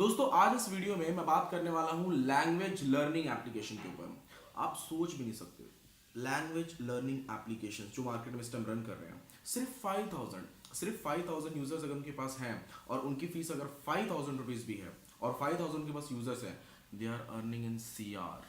दोस्तों आज इस वीडियो में मैं बात करने वाला हूं लैंग्वेज लर्निंग एप्लीकेशन के ऊपर। आप सोच भी नहीं सकते, लैंग्वेज लर्निंग एप्लीकेशन जो मार्केट में इस टाइम रन कर रहे हैं, सिर्फ 5000 यूजर्स अगर उनके पास हैं और उनकी फीस अगर 5000 रुपीज भी है और 5000 के पास यूजर्स हैं, they are earning in CR।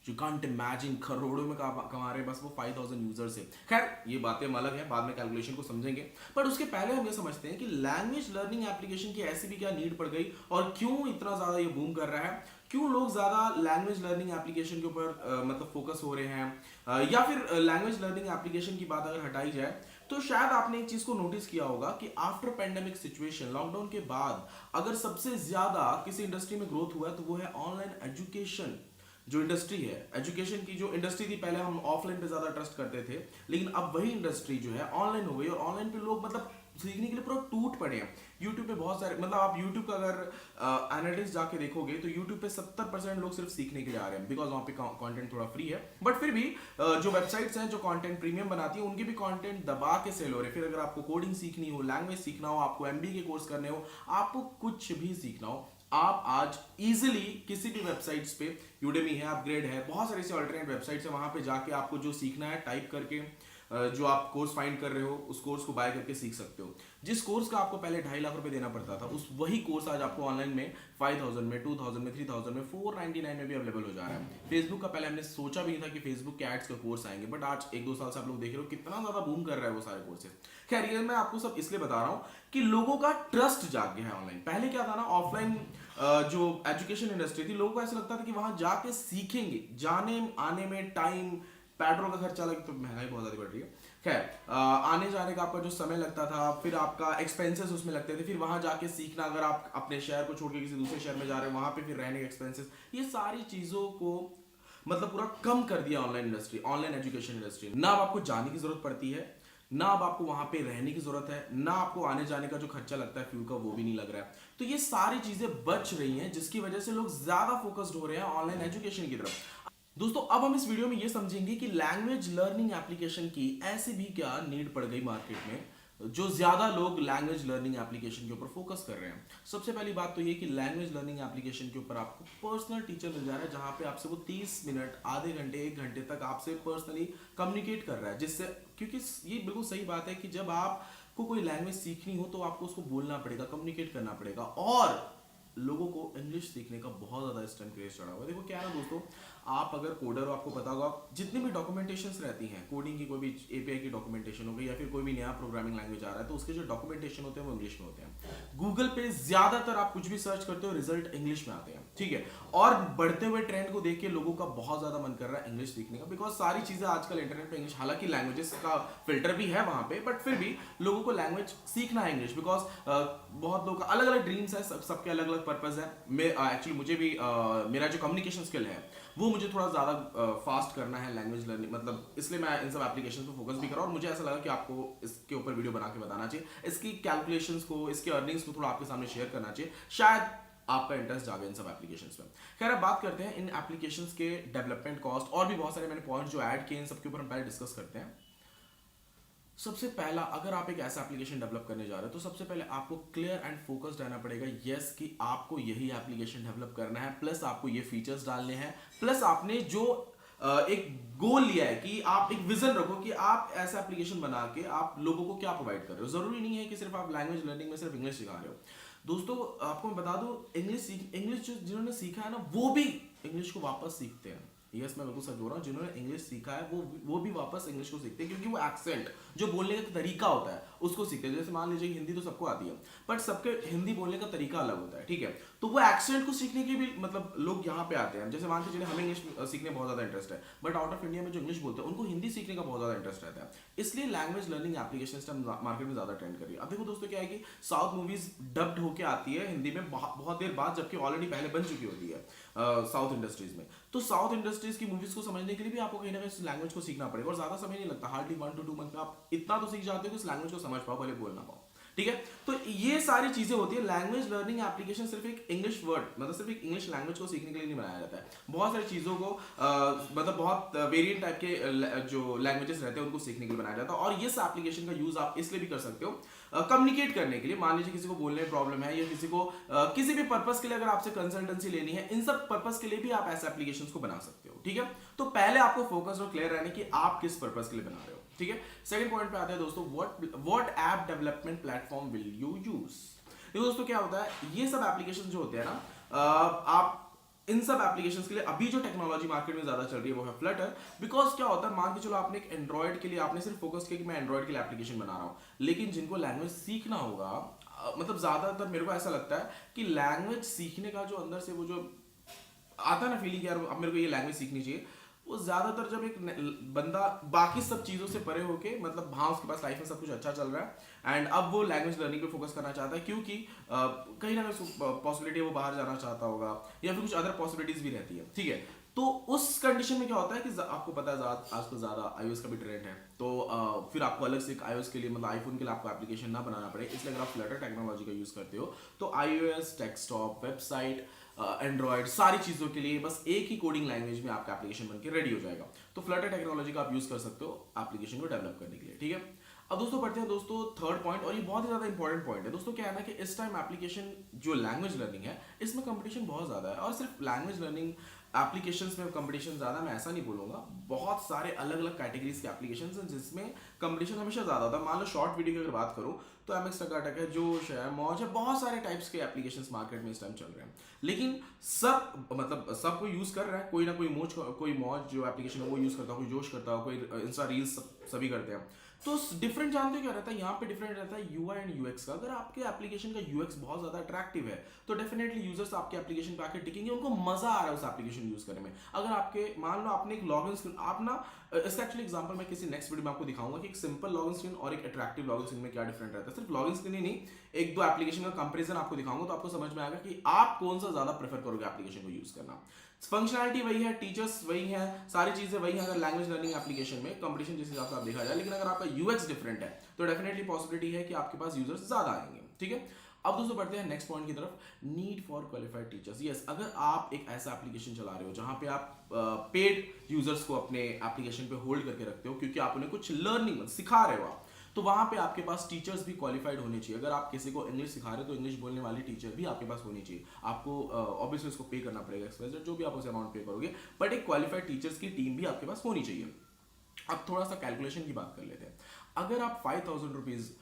You can't imagine, करोड़ों में कमा रहे हैं बस वो 5000 यूजर से। खैर ये बातें हम अलग है, बाद में कैलकुलेशन को समझेंगे, पर उसके पहले हम ये समझते हैं कि लैंग्वेज लर्निंग एप्लीकेशन की ऐसी भी क्या नीड पड़ गई और क्यों इतना ज्यादा ये बूम कर रहा है, क्यों लोग ज्यादा लैंग्वेज लर्निंग एप्लीकेशन के ऊपर मतलब फोकस हो रहे हैं, या फिर लैंग्वेज लर्निंग एप्लीकेशन की बात अगर हटाई जाए तो शायद आपने एक चीज को नोटिस किया होगा कि आफ्टर पेंडेमिक सिचुएशन, लॉकडाउन के बाद अगर सबसे ज्यादा किसी इंडस्ट्री में ग्रोथ हुआ है तो वो है ऑनलाइन एजुकेशन। जो इंडस्ट्री है एजुकेशन की, जो इंडस्ट्री थी पहले हम ऑफलाइन पे ज्यादा ट्रस्ट करते थे, लेकिन अब वही इंडस्ट्री जो है ऑनलाइन हो गई और ऑनलाइन पे लोग मतलब सीखने के लिए पूरा टूट पड़े हैं। यूट्यूब पे बहुत सारे, मतलब आप यूट्यूब का अगर एनालिटिक्स जाके देखोगे तो यूट्यूब पे 70% लोग सिर्फ सीखने के लिए आ रहे हैं, बिकॉज वहाँ पे कंटेंट थोड़ा फ्री है। बट फिर भी जो वेबसाइट्स हैं जो कंटेंट प्रीमियम बनाती है उनके भी कंटेंट दबा के सेल हो रहे हैं। फिर अगर आपको कोडिंग सीखनी हो, लैंग्वेज सीखना हो, आपको MBA के कोर्स करने हो, आपको कुछ भी सीखना हो, आप आज इजीली किसी भी वेबसाइट्स पे, यूडेमी है, अपग्रेड है, बहुत सारी ऐसी अल्टरनेट वेबसाइट्स है, वहां पे जाके आपको जो सीखना है टाइप करके जो आप कोर्स फाइंड कर रहे हो उस कोर्स को बाय करके सीख सकते हो। जिस कोर्स का आपको पहले 2.5 लाख रुपए देना पड़ता था, उस वही कोर्स आज आपको ऑनलाइन में 5000 में, 2000 में, 3000 में, 499 में भी अवेलेबल हो जा रहा है। फेसबुक का पहले हमने सोचा भी नहीं था कि फेसबुक के एड्स का कोर्स आएंगे, बट आज 1-2 साल से आप लोग देख रहे हो कितना ज्यादा बूम कर रहा है वो सारे कोर्सेज। खैर ये मैं आपको सब इसलिए बता रहा हूँ कि लोगों का ट्रस्ट जाग गया है ऑनलाइन। पहले क्या था ना, ऑफलाइन जो एजुकेशन इंडस्ट्री थी, लोगों को ऐसा लगता था कि वहां जाके सीखेंगे, जाने आने में टाइम, पेट्रोल का खर्चा अलग, तो महंगाई बहुत ज्यादा बढ़ रही है। खैर आने जाने का आपका जो समय लगता था, फिर आपका एक्सपेंसेस उसमें लगते थे, फिर वहां जाके सीखना, अगर आप अपने शहर को छोड़ के किसी दूसरे शहर में जा रहे हो वहां पे फिर रहने के एक्सपेंसेस, ये सारी चीजों को मतलब पूरा कम कर दिया online industry, online education industry. ना अब आपको जाने की जरूरत पड़ती है, ना अब आपको वहां पे रहने की जरूरत है, ना आपको आने जाने का जो खर्चा लगता है फ्यूल का वो भी नहीं लग रहा है। तो ये सारी चीजें बच रही हैं, जिसकी वजह से लोग ज्यादा फोकस्ड हो रहे हैं ऑनलाइन एजुकेशन की तरफ। दोस्तों अब हम इस वीडियो में ये समझेंगे कि लैंग्वेज लर्निंग एप्लीकेशन की ऐसी भी क्या नीड पड़ गई मार्केट में जो ज्यादा लोग लैंग्वेज लर्निंग एप्लीकेशन के ऊपर फोकस कर रहे हैं। सबसे पहली बात तो ये कि लैंग्वेज लर्निंग एप्लीकेशन के ऊपर आपको पर्सनल टीचर मिल जा रहा है, जहां पे आपसे वो 30 मिनट, आधे घंटे, 1 घंटे तक आपसे पर्सनली कम्युनिकेट कर रहा है। जिससे, क्योंकि ये बिल्कुल सही बात है कि जब आपको कोई लैंग्वेज सीखनी हो तो आपको उसको बोलना पड़ेगा, कम्युनिकेट करना पड़ेगा, और लोगों को इंग्लिश सीखने का बहुत ज़्यादा इस टाइम क्रेज चढ़ा हुआ है। देखो क्या है ना दोस्तों, आप अगर कोडर हो, आपको पता होगा जितनी भी डॉक्यूमेंटेशंस रहती हैं, कोडिंग की कोई भी API की डॉक्यूमेंटेशन हो गई या फिर कोई भी नया प्रोग्रामिंग लैंग्वेज आ रहा है, तो उसके जो डॉक्यूमेंटेशन होते हैं वो इंग्लिश में होते हैं। गूगल पे ज्यादातर आप कुछ भी सर्च करते हो रिजल्ट इंग्लिश में आते हैं, ठीक है। और बढ़ते हुए ट्रेंड को देख के लोगों का बहुत ज्यादा मन कर रहा है इंग्लिश सीखने का, बिकॉज सारी चीजें आजकल इंटरनेट पे इंग्लिश, हालांकि लैंग्वेजेस का फिल्टर भी है वहां पे, बट फिर भी लोगों को लैंग्वेज सीखना है इंग्लिश, बिकॉज बहुत लोगों का अलग अलग ड्रीम्स है, सबके अलग अलग पर्पज है। एक्चुअली मुझे भी मेरा जो कम्युनिकेशन स्किल है वो मुझे थोड़ा ज़्यादा फास्ट करना है लैंग्वेज लर्निंग, मतलब इसलिए मैं इन सब एप्लीकेशन पे फोकस भी कर रहा हूँ। और मुझे ऐसा लगा कि आपको इसके ऊपर वीडियो बना के बताना चाहिए, इसकी कैलकुलेशंस को, इसके अर्निंग्स को थोड़ा आपके सामने शेयर करना चाहिए, शायद आपका इंटरेस्ट जागे इन सब एप्लीकेशंस में। खैर अब बात करते हैं इन एप्लीकेशंस के डेवलपमेंट कॉस्ट, और भी बहुत सारे मैंने पॉइंट जो ऐड किए इन सबके ऊपर हम पहले डिस्कस करते हैं। सबसे पहला, अगर आप एक ऐसा एप्लीकेशन डेवलप करने जा रहे हो तो सबसे पहले आपको क्लियर एंड फोकस्ड रहना पड़ेगा, यस, कि आपको यही एप्लीकेशन डेवलप करना है, प्लस आपको ये फीचर्स डालने हैं, प्लस आपने जो एक गोल लिया है कि आप एक विजन रखो कि आप ऐसा एप्लीकेशन बना के आप लोगों को क्या प्रोवाइड कर रहे हो। जरूरी नहीं है कि सिर्फ आप लैंग्वेज लर्निंग में सिर्फ इंग्लिश सिखा रहे हो। दोस्तों आपको मैं बता दूं, इंग्लिश जो जिन्होंने सीखा है ना वो भी इंग्लिश को वापस सीखते हैं। यस मैं बिल्कुल सच बोल रहा हूँ, जिन्होंने इंग्लिश सीखा है वो भी वापस इंग्लिश को सीखते हैं, क्योंकि वो एक्सेंट, जो बोलने का तरीका होता है उसको सीखते हैं। जैसे मान लीजिए हिंदी तो सबको आती है, बट सबके हिंदी बोलने का तरीका अलग होता है, ठीक है। तो वो एक्सेंट को सीखने के भी मतलब लोग यहाँ पे आते हैं। जैसे मान लीजिए हमें इंग्लिश सीखने में बहुत ज्यादा इंटरेस्ट है, बट आउट ऑफ इंडिया में जो इंग्लिश बोलते हैं उनको हिंदी सीखने का बहुत ज्यादा इंटरेस्ट रहता है। इसलिए लैंग्वेज लर्निंग एप्लीकेशन मार्केट में ज्यादा ट्रेंड कर रही है। अब देखो दोस्तों क्या है कि साउथ मूवीज डब्ड होके आती है हिंदी में बहुत देर बाद, जबकि ऑलरेडी पहले बन चुकी होती है साउथ इंडस्ट्रीज में। तो साउथ इंडस्ट्रीज की मूवीज को समझने के लिए भी आपको कहीं ना कहीं इस लैंग्वेज को सीखना पड़ेगा, और ज्यादा समय नहीं लगता, हार्डली 1 to 2 मंथ में आप इतना तो सीख जाते हो कि इस लैंग्वेज को समझ पाओ, भले बोल ना पाओ, ठीक है। तो ये सारी चीजें होती है। लैंग्वेज लर्निंग एप्लीकेशन सिर्फ एक इंग्लिश वर्ड मतलब सिर्फ एक इंग्लिश लैंग्वेज को सीखने के लिए नहीं बनाया जाता है। बहुत सारी चीजों को मतलब बहुत वेरिएंट टाइप के जो लैंग्वेजेस रहते हैं उनको सीखने के लिए बनाया जाता है। और इस एप्लीकेशन का यूज आप इसलिए भी कर सकते हो कम्युनिकेट करने के लिए। मान लीजिए किसी को बोलने में प्रॉब्लम है या किसी को किसी भी पर्पस के लिए अगर आपसे कंसल्टेंसी लेनी है, इन सब पर्पस के लिए भी आप ऐसे एप्लीकेशंस को बना सकते हो। ठीक है, तो पहले आपको फोकस और क्लियर रहने कि आप किस पर्पस के लिए बना रहे हो। ठीक है, सेकंड पॉइंट पे आते हैं दोस्तों, what app development platform will you use. देखो दोस्तों क्या होता है, ये सब एप्लीकेशन जो होते हैं ना, आप इन सब एप्लीकेशंस के लिए अभी जो टेक्नोलॉजी मार्केट में ज्यादा चल रही है वो है फ्लटर। बिकॉज क्या होता है, मान के चलो आपने एक एंड्रॉइड के लिए आपने सिर्फ फोकस किया कि मैं एंड्रॉइड के लिए एप्लीकेशन बना रहा हूँ, लेकिन जिनको लैंग्वेज सीखना होगा, मतलब ज्यादातर मेरे को ऐसा लगता है कि लैंग्वेज सीखने का जो अंदर से वो जो आता है ना फीलिंग, यार अब मेरे को ये लैंग्वेज सीखनी चाहिए, वो ज्यादातर जब एक बंदा बाकी सब चीजों से परे होके, मतलब हाँ उसके पास लाइफ में सब कुछ अच्छा चल रहा है एंड अब वो लैंग्वेज लर्निंग पे फोकस करना चाहता है, क्योंकि कहीं ना कहीं पॉसिबिलिटी है वो बाहर जाना चाहता होगा या फिर कुछ अदर पॉसिबिलिटीज भी रहती है। ठीक है, तो उस कंडीशन में क्या होता है कि आपको पता है आजकल ज्यादा iOS का भी ट्रेंड है, तो फिर आपको अलग से एक iOS के लिए मतलब आईफोन के लिए आपको एप्लीकेशन ना बनाना पड़े, इसलिए अगर आप फ्लटर टेक्नोलॉजी का यूज करते हो तो iOS, डेस्कटॉप, वेबसाइट, एंड्रॉइड, सारी चीजों के लिए बस एक ही कोडिंग लैंग्वेज में आपका एप्लीकेशन बनके रेडी हो जाएगा। तो फ्लटर टेक्नोलॉजी का आप यूज कर सकते हो एप्लीकेशन को डेवलप करने के लिए। ठीक है, अब दोस्तों बढ़ते हैं दोस्तों थर्ड पॉइंट, और ये बहुत ही ज्यादा इंपॉर्टेंट पॉइंट है दोस्तों। क्या है ना कि इस टाइम एप्लीकेशन जो लैंग्वेज लर्निंग है इसमें कंपटीशन बहुत ज्यादा है, और सिर्फ लैंग्वेज लर्निंग एप्लीकेशंस में कंपटीशन ज्यादा मैं ऐसा नहीं बोलूंगा, बहुत सारे अलग अलग कैटेगरीज के एप्लीकेशंस हैं जिसमें कंपटीशन हमेशा ज्यादा होता है। मान लो शॉर्ट वीडियो की अगर बात करूं तो एमएक्स टकाटक है, जोश है, मौज है, बहुत सारे टाइप्स के एप्लीकेशंस मार्केट में इस टाइम चल रहे हैं, लेकिन सब मतलब सबको यूज कर रहा है कोई ना कोई मौज जो एप्लीकेशन है वो यूज करता है, कोई जोश करता है, कोई इंस्टा रील्स सभी करते हैं। तो डिफरेंट जानते हो क्या रहता है यहाँ पे, डिफरेंट रहता है यूआई एंड यूएक्स का। अगर आपके एप्लीकेशन का यूएक्स बहुत ज्यादा अट्रैक्टिव है तो डेफिनेटली यूजर्स आपके एप्लीकेशन पे आके टिकेंगे, उनको मजा आ रहा है उस एप्लीकेशन यूज करने में। अगर आपके मान लो आपने एक लॉगिन स्क्रीन, आप ना इसका एक्चुअली एग्जांपल मैं किसी नेक्स्ट वीडियो में आपको दिखाऊंगा कि एक सिंपल लॉगिन स्क्रीन और एक अट्रैक्टिव लॉगिन स्क्रीन में क्या डिफरेंट रहता है। सिर्फ लॉगिन स्क्रीन ही नहीं, एक दो एप्लीकेशन का कंपेरिजन आपको दिखाऊंगा तो आपको समझ में आएगा कि आप कौन सा ज्यादा प्रेफर करोगे एप्लीकेशन को यूज करना। फंक्शनैलिटी वही है, टीचर्स वही है, सारी चीजें वही है अगर लैंग्वेज लर्निंग एप्लीकेशन में, कंपटीशन जिस हिसाब से आप देखा जाए, लेकिन अगर आपका यूएक्स डिफरेंट है तो डेफिनेटली पॉसिबिलिटी है कि आपके पास यूजर्स ज्यादा आएंगे। ठीक है, अब दोस्तों बढ़ते हैं नेक्स्ट पॉइंट की तरफ, need for qualified teachers. Yes, अगर आप एक ऐसा एप्लीकेशन चला रहे हो जहां पे आप पेड यूजर्स को अपने एप्लीकेशन पे होल्ड करके रखते हो क्योंकि आप उन्हें कुछ लर्निंग सिखा रहे हो आप, तो वहां पे आपके पास टीचर्स भी क्वालिफाइड होने चाहिए। अगर आप किसी को इंग्लिश सिखा रहे हो तो इंग्लिश बोलने वाली टीचर भी आपके पास होनी चाहिए। आपको ऑब्वियसली उसको पे करना पड़ेगा एक्सपेंस जो भी आप उसे अमाउंट पे करोगे, बट एक क्वालिफाइड टीचर्स की टीम भी आपके पास होनी चाहिए। अब थोड़ा सा कैलकुलेशन की बात कर लेते हैं। अगर आप 5,000 रुपीज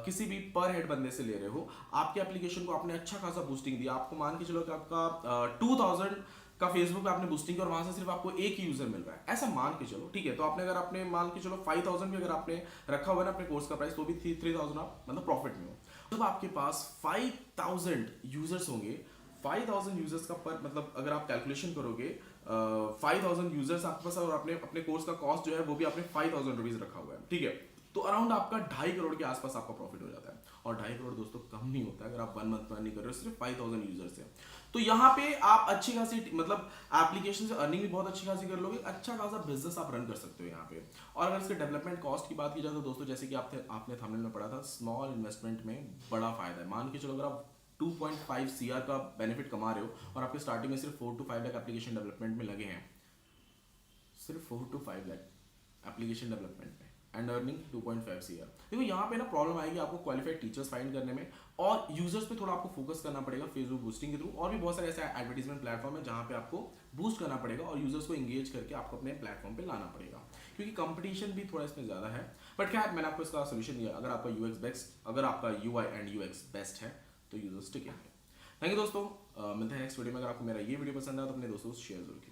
किसी भी पर हेड बंदे से ले रहे हो, आपके एप्लीकेशन को आपने अच्छा खासा बूस्टिंग दिया, आपको मान के चलो कि आपका 2000 का फेसबुक पे आपने बूस्टिंग किया और वहां से सिर्फ आपको एक ही यूजर मिल रहा है, ऐसा मान के चलो। ठीक है, तो आपने अगर आपने मान के चलो 5,000 भी अगर आपने रखा हुआ है ना अपने कोर्स का प्राइस, तो भी 3,000 आप मतलब प्रॉफिट में हो। जब आपके पास 5,000 यूजर्स होंगे, 5,000 यूजर्स का पर मतलब अगर आप कैलकुलेशन करोगे 5,000 यूजर्स आपके पास, और आपने अपने कोर्स का कॉस्ट जो है वो भी आपने 5,000 रुपीज रखा हुआ है। ठीक है, तो अराउंड आपका 2.5 करोड़ के आसपास आपका प्रॉफिट हो जाता है, और 2.5 करोड़ दोस्तों कम नहीं होता है अगर आप 1 मंथ में नहीं कर रहे हो सिर्फ 5,000 यूजर्स से। तो यहाँ पे आप अच्छी खासी मतलब एप्लीकेशन से अर्निंग भी बहुत अच्छी खासी कर लोगे, अच्छा खासा बिजनेस आप रन कर सकते हो यहाँ पे। और अगर इसके डेवलपमेंट कॉस्ट की बात की जाए तो दोस्तों जैसे कि आपने थंबनेल में पढ़ा था, स्मॉल इन्वेस्टमेंट में बड़ा फायदा है। मान के चलो अगर आप 2.5 CR का बेनिफिट कमा रहे हो और आपके स्टार्टिंग में सिर्फ 4 to 5 लाख एप्लीकेशन डेवलपमेंट में लगे हैं, सिर्फ 4 to 5 लाख एप्लीकेशन डेवलपमेंट में एंड अर्निंग 2.5 CR। देखो यहाँ पे ना प्रॉब्लम आएगी आपको क्वालिफाइड टीचर्स फाइंड करने में, और यूजर्स पे थोड़ा आपको फोकस करना पड़ेगा फेसबुक बूस्टिंग के थ्रू, और भी बहुत सारे ऐसे एडवर्टीजमेंट प्लेटफॉर्म है जहाँ पे आपको बूस्ट करना पड़ेगा और यूजर्स को एंगेज करके आपको अपने प्लेटफॉर्म पे लाना पड़ेगा, क्योंकि कंपटीशन भी थोड़ा इसमें ज्यादा है। बट खैर मैंने आपको इसका सोल्यूशन दिया, अगर आपका यूएक्स बेस्ट, अगर आपका यूआई एंड यूएक्स बेस्ट है तो यूजर्स टिकेंगे। थैंक यू दोस्तों, मिलते हैं नेक्स्ट वीडियो में। अगर आपको मेरा ये वीडियो पसंद है तो अपने दोस्तों से शेयर जरूर कीजिए।